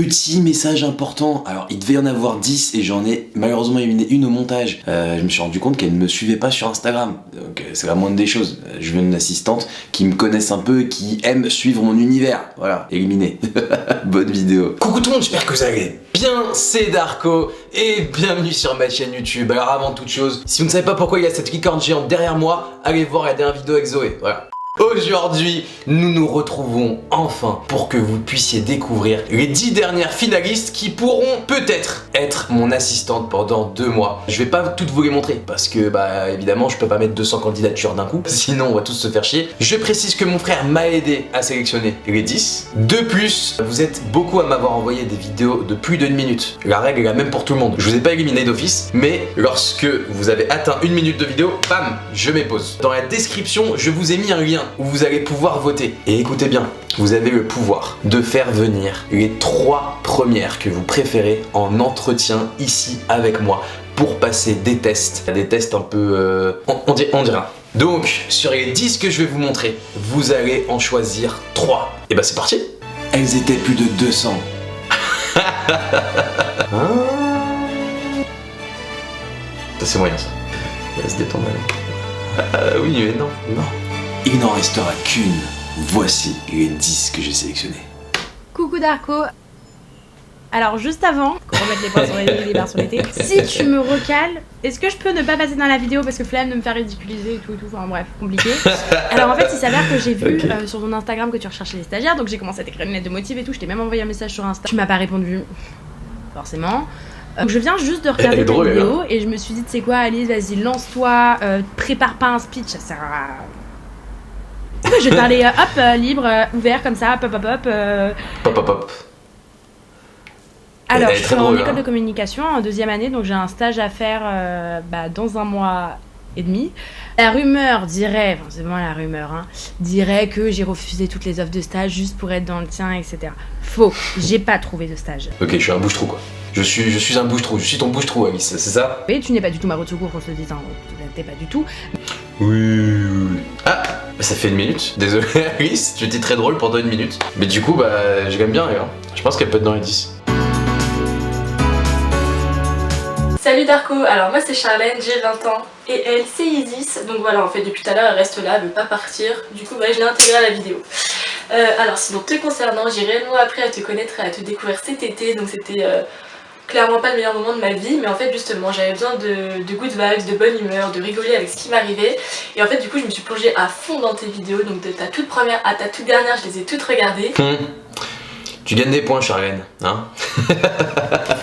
Petit message important, alors il devait y en avoir 10 et j'en ai malheureusement éliminé une au montage. Je me suis rendu compte qu'elle ne me suivait pas sur Instagram, donc c'est la moindre des choses. Je veux une assistante qui me connaisse un peu et qui aime suivre mon univers. Voilà, éliminé. Bonne vidéo. Coucou tout le monde, j'espère que vous allez bien, c'est Darko et bienvenue sur ma chaîne YouTube. Alors avant toute chose, si vous ne savez pas pourquoi il y a cette licorne géante derrière moi, allez voir la dernière vidéo avec Zoé, voilà. Aujourd'hui, nous nous retrouvons enfin pour que vous puissiez découvrir les 10 dernières finalistes qui pourront peut-être être mon assistante pendant 2 mois. Je vais pas toutes vous les montrer parce que évidemment je peux pas mettre 200 candidatures d'un coup, sinon on va tous se faire chier. Je précise que mon frère m'a aidé à sélectionner les 10. De plus, vous êtes beaucoup à m'avoir envoyé des vidéos de plus d'1 minute. La règle est la même pour tout le monde. Je vous ai pas éliminé d'office, mais lorsque vous avez atteint 1 minute de vidéo, bam, je mets pause. Dans la description, je vous ai mis un lien où vous allez pouvoir voter. Et écoutez bien, vous avez le pouvoir de faire venir les 3 premières que vous préférez en entretien ici avec moi pour passer des tests un peu... on dira. Donc, sur les 10 que je vais vous montrer, vous allez en choisir 3. Et bah c'est parti. Elles étaient plus de 200. Ça c'est moyen ça. Laisse détendre. Oui mais non. Il n'en restera qu'une. Voici les 10 que j'ai sélectionnés. Coucou Darko. Alors juste avant qu'on remette les points sur les barres sur les T, si tu me recales, est-ce que je peux ne pas passer dans la vidéo parce que flemme de me faire ridiculiser et tout, enfin bref, compliqué. Alors en fait il s'avère que j'ai vu sur ton Instagram que tu recherchais les stagiaires, donc j'ai commencé à t'écrire une lettre de motive et tout, je t'ai même envoyé un message sur Insta. Tu m'as pas répondu, forcément. Donc je viens juste de regarder ta vidéo et je me suis dit, tu sais quoi Alice, vas-y lance-toi, prépare pas un speech, ça sert à... Je vais te parler libre, ouvert comme ça, Hop. Alors, je suis en école de communication en 2e année, donc j'ai un stage à faire dans 1 mois et demi. La rumeur dirait, enfin c'est vraiment la rumeur, dirait que j'ai refusé toutes les offres de stage juste pour être dans le tien, etc. Faux, j'ai pas trouvé de stage. Ok, je suis un bouche-trou quoi. Je suis un bouche-trou, je suis ton bouche-trou Alice, c'est ça? Oui, tu n'es pas du tout ma roue de secours, qu'on se le dise, t'es pas du tout. Oui. Ah, ça fait 1 minute. Désolé Alice, tu étais très drôle pendant 1 minute. Mais du coup, je l'aime bien, elle. Je pense qu'elle peut être dans les 10. Salut Darko, alors moi c'est Charlène, j'ai 20 ans et elle c'est Isis, donc voilà en fait depuis tout à l'heure elle reste là, elle veut pas partir, du coup je l'ai intégrée à la vidéo. Alors sinon te concernant, j'ai réellement appris à te connaître et à te découvrir cet été, donc c'était clairement pas le meilleur moment de ma vie, mais en fait justement j'avais besoin de good vibes, de bonne humeur, de rigoler avec ce qui m'arrivait, et en fait du coup je me suis plongée à fond dans tes vidéos, donc de ta toute première à ta toute dernière je les ai toutes regardées. Tu gagnes des points Charlène, hein.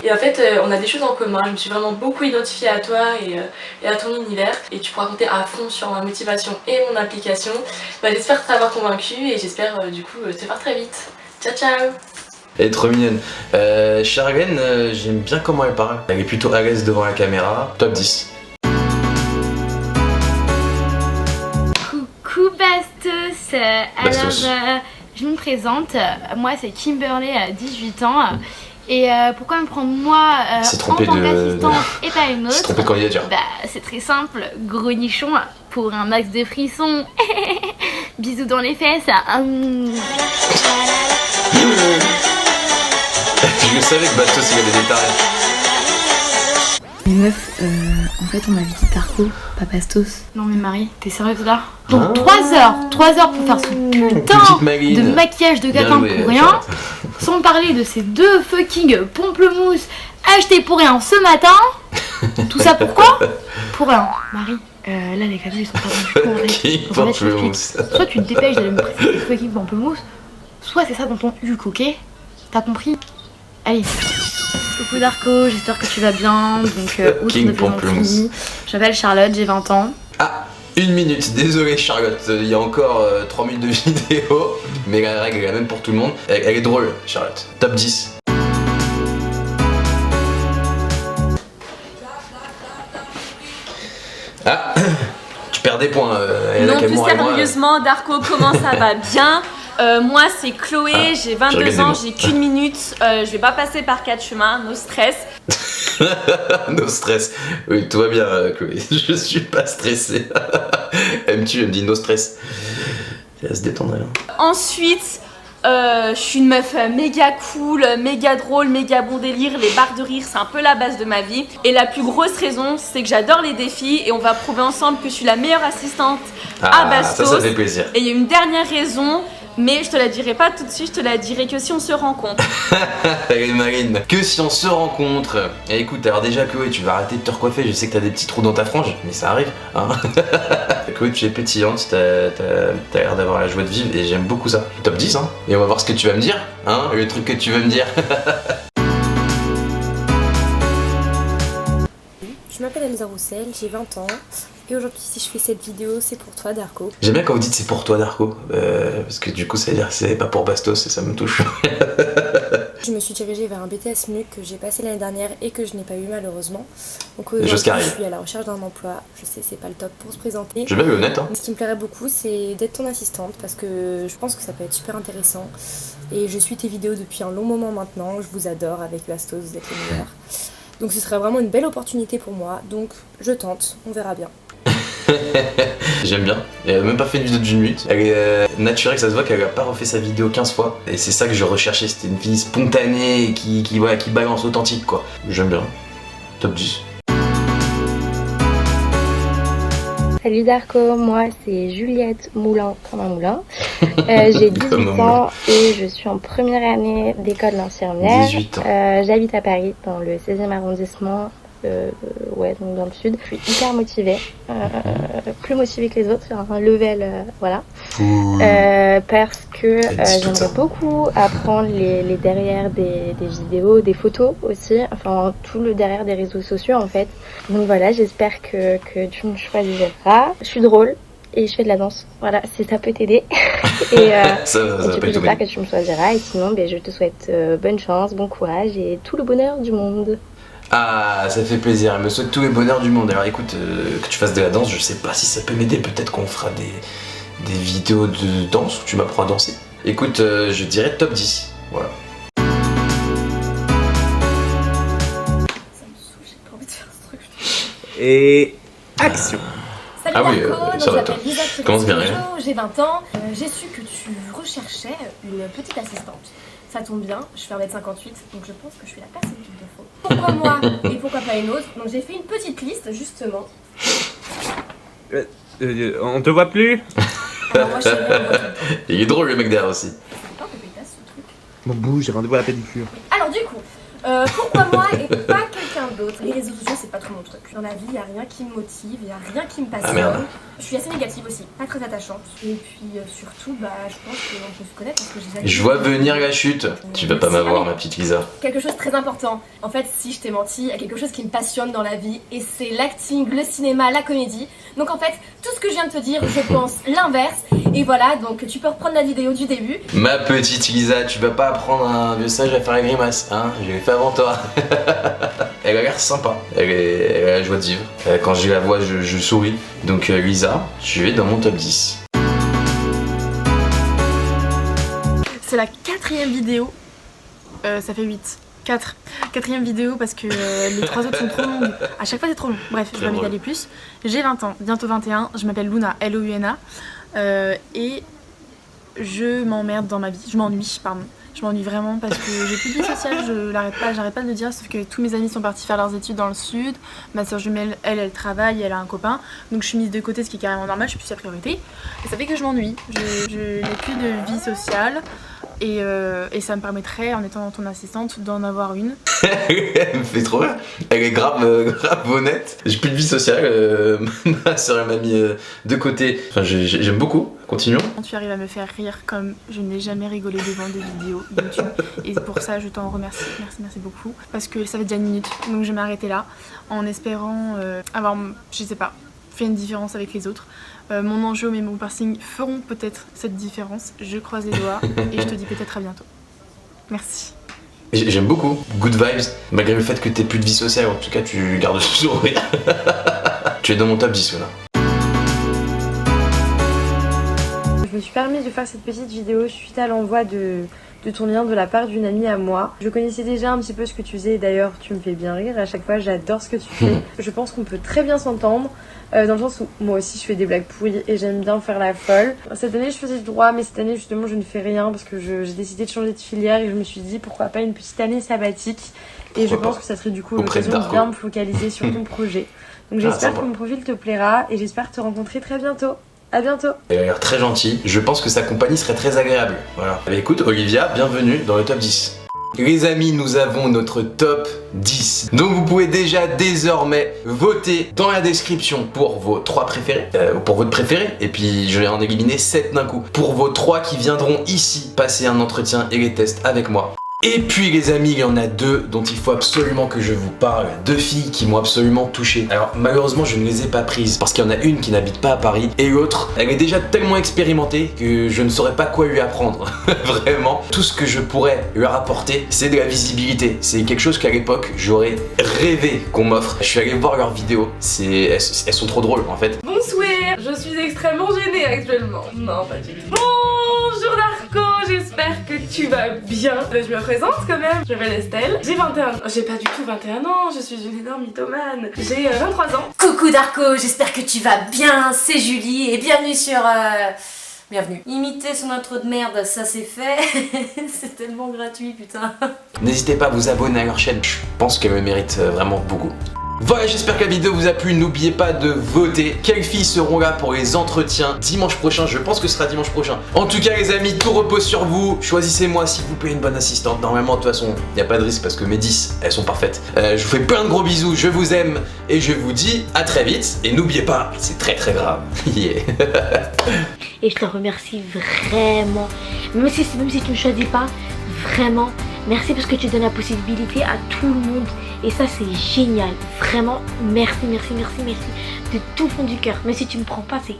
Et en fait on a des choses en commun, je me suis vraiment beaucoup identifiée à toi et à ton univers, et tu pourras compter à fond sur ma motivation et mon implication. J'espère t'avoir convaincu et j'espère du coup te voir très vite. Ciao ciao. Elle est trop mignonne. Charlène, j'aime bien comment elle parle. Elle est plutôt à l'aise devant la caméra. Top 10. Coucou Bastos. Alors je me présente, moi c'est Kimberly, 18 ans. Et pourquoi me prendre moi en tant qu'assistante et pas une autre? C'est trompé de candidature. C'est très simple, gros nichon pour un max de frissons. Bisous dans les fesses. Je savais que Bastos il avait des tarés. Mais meuf, en fait on m'avait dit Darko, pas Bastos. Non mais Marie, t'es sérieuse là? Donc 3 heures pour faire ce putain de maquillage de catin pour rien. Sans parler de ces 2 fucking pamplemousses achetés pour rien ce matin. Tout ça pourquoi? Pour rien. Marie, là les cadeaux ils sont pas dans du coup en fait. Soit tu te dépêches d'aller me prêter des fucking pamplemousses, soit c'est ça dans ton huc, ok? T'as compris? Allez. Coucou Darko, j'espère que tu vas bien. Donc, outre de plaisanterie, je m'appelle Charlotte, j'ai 20 ans. Ah, 1 minute, désolé Charlotte, il y a encore 3 minutes de vidéo, mais la règle est la même pour tout le monde. Elle est drôle, Charlotte. Top 10. Ah, tu perds des points. Non, plus sérieusement, Darko, comment ça va? Bien. Moi c'est Chloé, j'ai 22 ans, j'ai qu'une minute, je vais pas passer par 4 chemins, no stress. No stress, oui tout va bien Chloé, je suis pas stressé. Elle me tue, elle me dit no stress. Elle va se détendre là. Ensuite, Je suis une meuf méga cool, méga drôle, méga bon délire. Les barres de rire, c'est un peu la base de ma vie. Et la plus grosse raison, c'est que j'adore les défis et on va prouver ensemble que je suis la meilleure assistante à Bastos. Ça fait plaisir. Et il y a une dernière raison, mais je te la dirai pas tout de suite, je te la dirai que si on se rencontre. Allez Marine, que si on se rencontre. Et écoute, alors déjà Chloé, tu vas arrêter de te recoiffer, je sais que t'as des petits trous dans ta frange, mais ça arrive, hein. Chloé, tu es pétillante, t'as l'air d'avoir la joie de vivre et j'aime beaucoup ça. Top 10, hein. Et on va voir ce que tu vas me dire, hein, le truc que tu veux me dire. Je m'appelle Elsa Roussel, j'ai 20 ans et aujourd'hui si je fais cette vidéo c'est pour toi Darko. J'aime bien quand vous dites c'est pour toi Darko, parce que du coup ça veut dire que c'est pas pour Bastos et ça me touche. Je me suis dirigée vers un BTS MUC que j'ai passé l'année dernière et que je n'ai pas eu malheureusement. Donc je suis à la recherche d'un emploi, je sais c'est pas le top pour se présenter. Je vais bien honnête hein. Ce qui me plairait beaucoup c'est d'être ton assistante parce que je pense que ça peut être super intéressant. Et je suis tes vidéos depuis un long moment maintenant, je vous adore avec Bastos, vous êtes les meilleurs. Donc ce serait vraiment une belle opportunité pour moi, donc je tente, on verra bien. J'aime bien, elle a même pas fait une vidéo d'une minute, elle est naturelle, ça se voit qu'elle a pas refait sa vidéo 15 fois. Et c'est ça que je recherchais, c'était une fille spontanée qui balance authentique quoi. J'aime bien, top 10. Salut Darko, moi c'est Juliette Moulin comme un moulin. J'ai 18 ans et je suis en première année d'école d'infirmière. 18 ans. J'habite à Paris dans le 16e arrondissement, donc dans le sud. Je suis hyper motivée, plus motivée que les autres, sur un level, voilà. Parce que j'aimerais beaucoup apprendre les derrière des vidéos, des photos aussi, enfin tout le derrière des réseaux sociaux en fait. Donc voilà, j'espère que tu me choisiras. Je suis drôle et je fais de la danse, voilà, si ça peut t'aider. et j'espère que tu me choisiras et sinon je te souhaite bonne chance, bon courage et tout le bonheur du monde. Ah, ça fait plaisir, elle me souhaite tous les bonheurs du monde. Alors écoute, que tu fasses de la danse, je sais pas si ça peut m'aider, peut-être qu'on fera des vidéos de danse où tu m'apprends à danser. Écoute, je dirais top 10, voilà. Ça me saoule, j'ai pas envie de faire ce truc. Et action. Salut Ah oui, Darko, ça va toi. Commence bien, j'ai 20 ans, j'ai su que tu recherchais une petite assistante. Ça tombe bien, je fais 1m58, donc je pense que je suis la personne qu'il te faut. Pourquoi moi et pourquoi pas une autre? Donc j'ai fait une petite liste justement. On te voit plus? Alors moi je sais bien, on voit tout le temps. Il est drôle le mec derrière aussi. C'est pas que pétasse ce truc. Bon bouge, j'ai rendez-vous à la pédicure. Alors du coup, pourquoi moi et pas quelqu'un d'autre? Les réseaux sociaux c'est pas trop mon truc. Dans la vie y a rien qui me motive, y a rien qui me passionne. Ah merde. Je suis assez négative aussi, pas très attachante. Et puis surtout, je pense que on peut se connaître parce que j'ai... Je vois venir la chute. Tu vas pas m'avoir ma petite Lisa. Quelque chose de très important. En fait, si je t'ai menti, il y a quelque chose qui me passionne dans la vie et c'est l'acting, le cinéma, la comédie. Donc en fait, tout ce que je viens de te dire, je pense l'inverse. Et voilà, donc tu peux reprendre la vidéo du début. Ma petite Lisa, tu vas pas apprendre un vieux sage à faire la grimace, hein? Je l'ai fait avant toi. Elle a l'air sympa, elle a la joie de vivre. Quand je la vois, je souris. Donc Lisa, tu es dans mon top 10. C'est la 4e vidéo, ça fait 8. 4e vidéo parce que les 3 autres sont trop longues. À chaque fois c'est trop long. Bref, je vais m'étaler plus. J'ai 20 ans, bientôt 21. Je m'appelle Luna, L-O-U-N-A. Et je m'emmerde dans ma vie. Je m'ennuie, pardon. Je m'ennuie vraiment parce que j'ai plus de vie sociale, j'arrête pas de le dire, sauf que tous mes amis sont partis faire leurs études dans le sud. Ma soeur jumelle, elle travaille, elle a un copain. Donc je suis mise de côté, ce qui est carrément normal, je suis plus sa priorité. Et ça fait que je m'ennuie. Je n'ai plus de vie sociale. Et ça me permettrait, en étant ton assistante, d'en avoir une. Elle me fait trop rire. Elle est grave honnête. J'ai plus de vie sociale. Ma soeur m'a mis de côté. Enfin, j'aime beaucoup. Continuons. Tu arrives à me faire rire comme je n'ai jamais rigolé devant des vidéos YouTube. Et pour ça, je t'en remercie. Merci beaucoup. Parce que ça fait déjà 1 minute. Donc je vais m'arrêter là. En espérant avoir, je sais pas, fait une différence avec les autres. Mon enjeu et mon piercing feront peut-être cette différence. Je croise les doigts et je te dis peut-être à bientôt. Merci. J'aime beaucoup. Good vibes. Malgré le fait que t'aies plus de vie sociale, en tout cas tu gardes ce sourire. Tu es dans mon top 10 là. Je me suis permise de faire cette petite vidéo suite à l'envoi de ton lien de la part d'une amie à moi. Je connaissais déjà un petit peu ce que tu faisais et d'ailleurs tu me fais bien rire à chaque fois, j'adore ce que tu fais. Je pense qu'on peut très bien s'entendre dans le sens où moi aussi je fais des blagues pourries et j'aime bien faire la folle. Cette année je faisais du droit mais cette année justement je ne fais rien parce que j'ai décidé de changer de filière et je me suis dit pourquoi pas une petite année sabbatique et je pense que ça serait du coup l'occasion de bien me focaliser sur ton projet. Donc j'espère que mon profil te plaira et j'espère te rencontrer très bientôt. À bientôt. Elle a l'air très gentille. Je pense que sa compagnie serait très agréable. Voilà. Bah écoute, Olivia, bienvenue dans le top 10. Les amis, nous avons notre top 10. Donc vous pouvez déjà désormais voter dans la description pour vos 3 préférés, pour votre préféré, et puis je vais en éliminer 7 d'un coup. Pour vos 3 qui viendront ici passer un entretien et les tests avec moi. Et puis les amis, il y en a 2 dont il faut absolument que je vous parle. 2 filles qui m'ont absolument touché. Alors malheureusement je ne les ai pas prises parce qu'il y en a une qui n'habite pas à Paris et l'autre, elle est déjà tellement expérimentée que je ne saurais pas quoi lui apprendre. Vraiment, tout ce que je pourrais lui apporter, c'est de la visibilité. C'est quelque chose qu'à l'époque j'aurais rêvé qu'on m'offre. Je suis allé voir leurs vidéos, elles sont trop drôles en fait. Bonsoir, je suis extrêmement gênée actuellement. Non, pas du tout. Bonjour Darko, j'espère que tu vas bien. Je me présente quand même, je m'appelle Estelle, j'ai 21 ans. J'ai pas du tout 21 ans, je suis une énorme mythomane. J'ai 23 ans. Coucou Darko, j'espère que tu vas bien, c'est Julie et bienvenue sur... Bienvenue. Imiter son intro de merde, ça c'est fait. C'est tellement gratuit, putain. N'hésitez pas à vous abonner à leur chaîne, je pense qu'elle me mérite vraiment beaucoup. Voilà, j'espère que la vidéo vous a plu, n'oubliez pas de voter. Quelles filles seront là pour les entretiens dimanche prochain? Je pense que ce sera dimanche prochain. En tout cas les amis, tout repose sur vous. Choisissez-moi s'il vous plaît une bonne assistante. Normalement de toute façon, il n'y a pas de risque parce que mes 10, elles sont parfaites. Je vous fais plein de gros bisous, je vous aime et je vous dis à très vite. Et n'oubliez pas, c'est très très grave. Yeah. Et je te remercie vraiment. Même si tu ne choisis pas, vraiment, merci parce que tu donnes la possibilité à tout le monde. Et ça c'est génial. Vraiment, merci, merci, merci, merci. De tout fond du cœur. Même si tu me prends pas, c'est